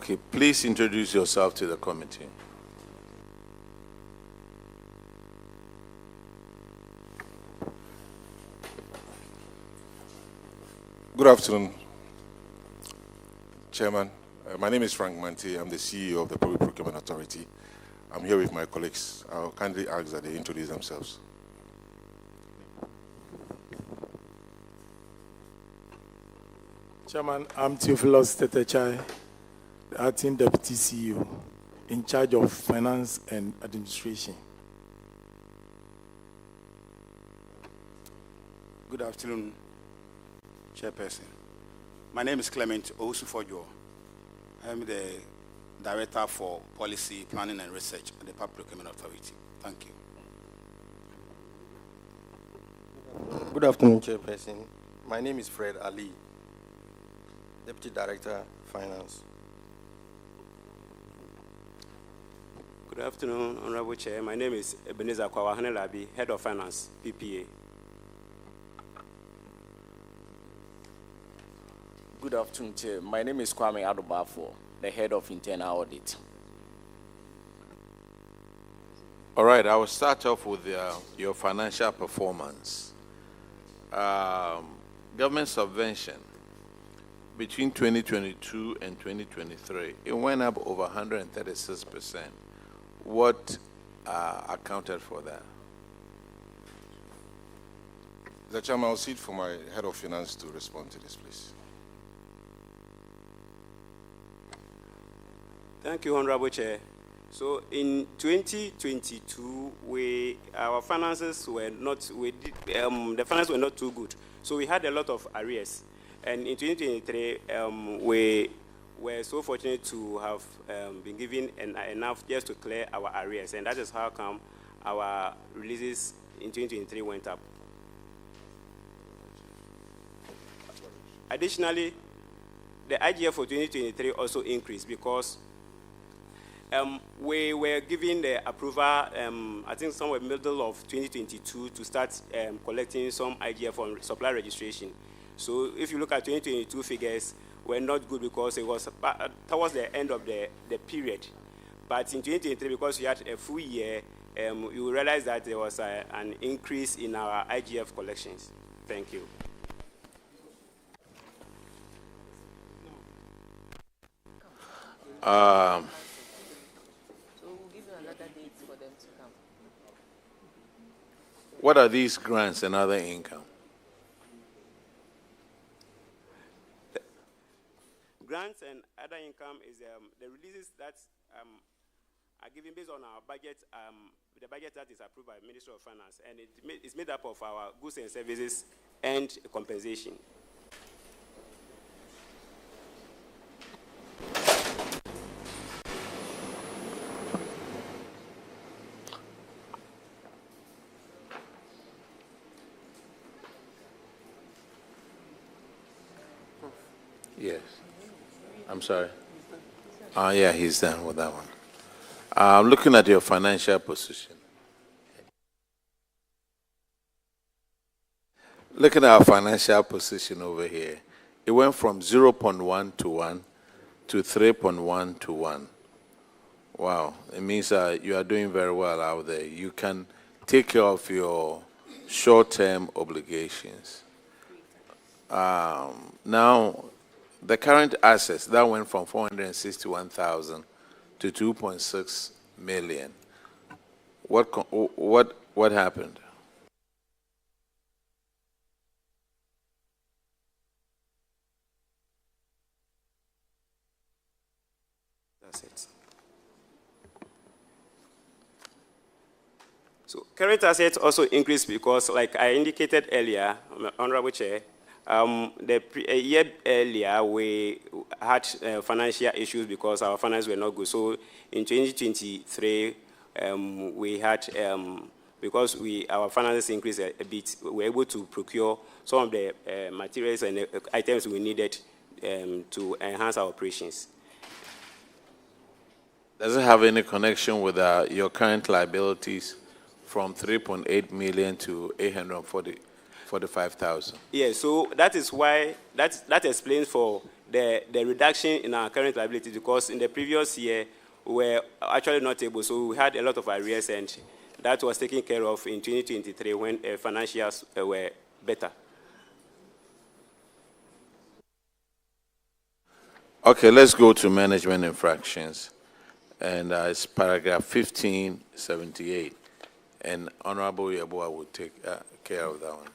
Okay, please introduce yourself to the committee. Good afternoon, Chairman. My name is Frank Manti. I'm the CEO of the Public Procurement Authority. I'm here with my colleagues. I'll kindly ask that they introduce themselves. Chairman, I'm Theophilus Tetechai, the acting deputy CEO in charge of finance and administration. Good afternoon, Chairperson. My name is Clement Ousufojo. I'm the Director for Policy, Planning and Research at the Public Procurement Authority. Thank you. Good afternoon, Chairperson. My name is Fred Ali, Deputy Director, Finance. Good afternoon, Honorable Chair. My name is Ebenezer Kwawahanelabi, Head of Finance, PPA. Good afternoon, Chair. My name is Kwame Adobafo, the Head of Internal Audit. All right, I will start off with your financial performance. Government subvention between 2022 and 2023, it went up over 136%. What accounted for that? The Chairman, I'll cede for my Head of Finance to respond to this, please. Thank you, Honorable Chair. So in 2022, our finances were not, the finances were not too good. So we had a lot of arrears. And in 2023, we were so fortunate to have been given enough just to clear our arrears. And that is how come our releases in 2023 went up. Additionally, the IGF for 2023 also increased because we were given the approval, I think somewhere middle of 2022 to start collecting some IGF on supply registration. So if you look at 2022 figures, were not good because it was towards the end of the period. But in 2023, because we had a full year, you realize that there was an increase in our IGF collections. Thank you. What are these grants and other income? Grants and other income is the releases that are given based on our budget, the budget that is approved by the Ministry of Finance, and it's made up of our goods and services and compensation. Yes. I'm sorry. Yeah, he's done with that one. Looking at your financial position. Looking at our financial position over here, it went from 0.1 to 1 to 3.1 to 1. Wow. It means you are doing very well out there. You can take care of your short-term obligations. Now, the current assets, that went from 461,000 to 2.6 million. What happened? That's it. So current assets also increased because, like I indicated earlier, Honorable Chair, a year earlier, we had financial issues because our finances were not good. So in 2023, we had, because our finances increased a bit, we were able to procure some of the materials and items we needed to enhance our operations. Does it have any connection with your current liabilities from 3.8 million to 845,000? Yeah, so that is why, that explains for the reduction in our current liabilities, because in the previous year, we were actually not able, so we had a lot of arrears, and that was taken care of in 2023 when financials were better. Okay, let's go to management infractions. And it's paragraph 1578. And Honorable Yeboah will take care of that one.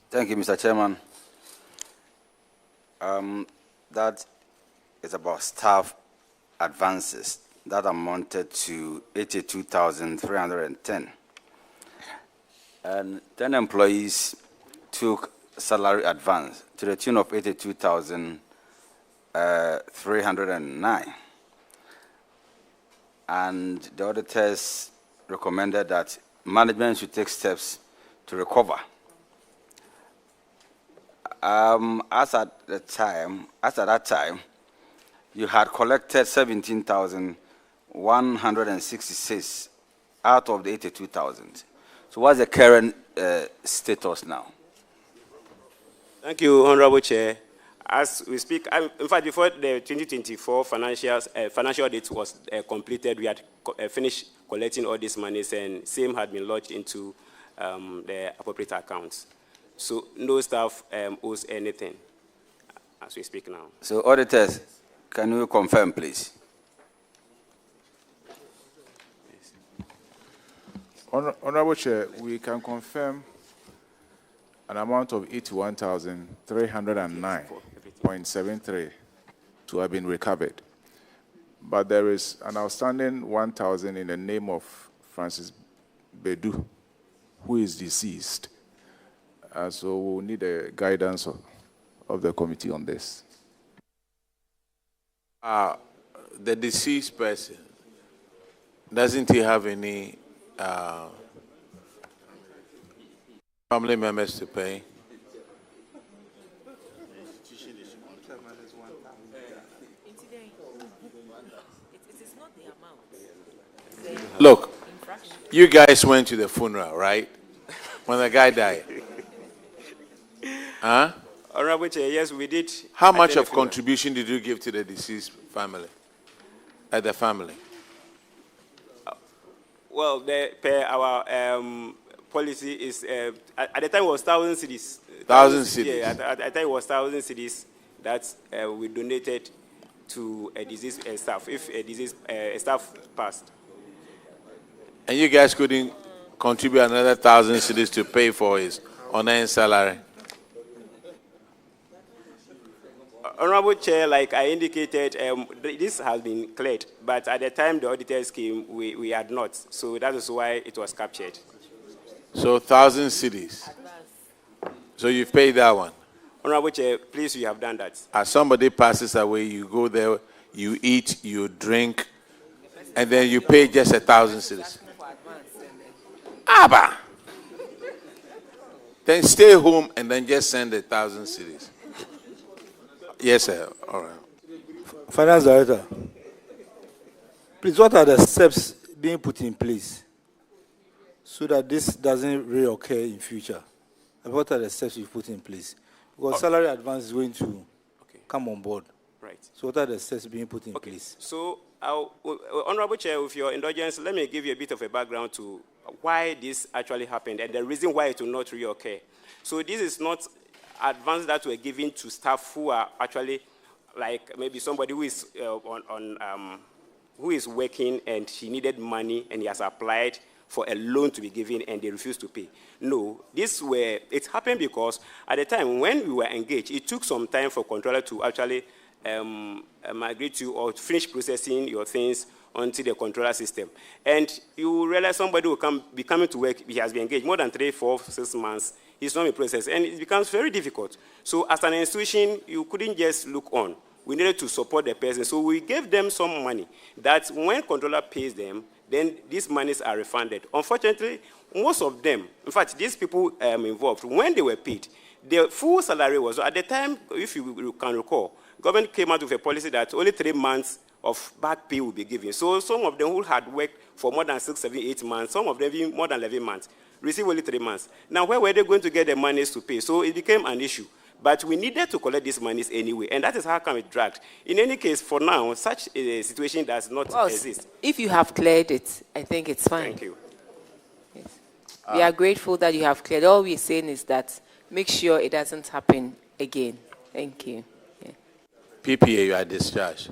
Thank you, Mr. Chairman. That is about staff advances that amounted to 82,310. And 10 employees took salary advance to the tune of 82,309. And the auditors recommended that management should take steps to recover. As at that time, you had collected 17,166 out of the 82,000. So what's the current status now? Thank you, Honorable Chair. As we speak, in fact, before the 2024 financial audit was completed, we had finished collecting all these monies, and same had been lodged into the appropriate accounts. So no staff owes anything as we speak now. So auditors, can you confirm, please? Honorable Chair, we can confirm an amount of 81,309.73 to have been recovered. But there is an outstanding 1,000 in the name of Francis Bedu, who is deceased. So we'll need a guidance of the committee on this. The deceased person, doesn't he have any family members to pay? Look, you guys went to the funeral, right? When the guy died. Huh? Honorable Chair, yes, we did. How much of contribution did you give to the deceased family? At the family? Well, per our policy is, at the time it was 1,000 cedis. 1,000 cedis. Yeah, at the time it was 1,000 cedis that we donated to a deceased staff, if a deceased staff passed. And you guys couldn't contribute another 1,000 cedis to pay for his unearned salary? Honorable Chair, like I indicated, this has been cleared, but at the time the auditors came, we had not. So that is why it was captured. So 1,000 cedis. So you've paid that one? Honorable Chair, please, you have done that. As somebody passes away, you go there, you eat, you drink, and then you pay just 1,000 cedis. Abba! Then stay home and then just send 1,000 cedis. Yes, sir. All right. Finance Director, please, what are the steps being put in place so that this doesn't reoccur in future? And what are the steps you've put in place? Because salary advance is going to come on board. Right. So what are the steps being put in place? So, Honorable Chair, with your indulgence, let me give you a bit of a background to why this actually happened and the reason why it will not reoccur. So this is not advances that were given to staff who are actually, like maybe somebody who is who is working and he needed money and he has applied for a loan to be given and they refused to pay. No, it happened because at the time when we were engaged, it took some time for controller to actually migrate to or finish processing your things onto the controller system. And you realize somebody will be coming to work, he has been engaged more than 3, 4, 6 months, it's not in process, and it becomes very difficult. So as an institution, you couldn't just look on. We needed to support the person. So we gave them some money that when controller pays them, then these monies are refunded. Unfortunately, most of them, in fact, these people involved, when they were paid, their full salary was, at the time, if you can recall, government came out with a policy that only 3 months of back pay will be given. So some of them who had worked for more than 6, 7, 8 months, some of them even more than 11 months, received only 3 months. Now, where were they going to get the monies to pay? So it became an issue. But we needed to collect these monies anyway, and that is how come it dragged. In any case, for now, such a situation does not exist. If you have cleared it, I think it's fine. Thank you. Yes. We are grateful that you have cleared. All we're saying is that make sure it doesn't happen again. Thank you. Yeah. PPA, you are discharged.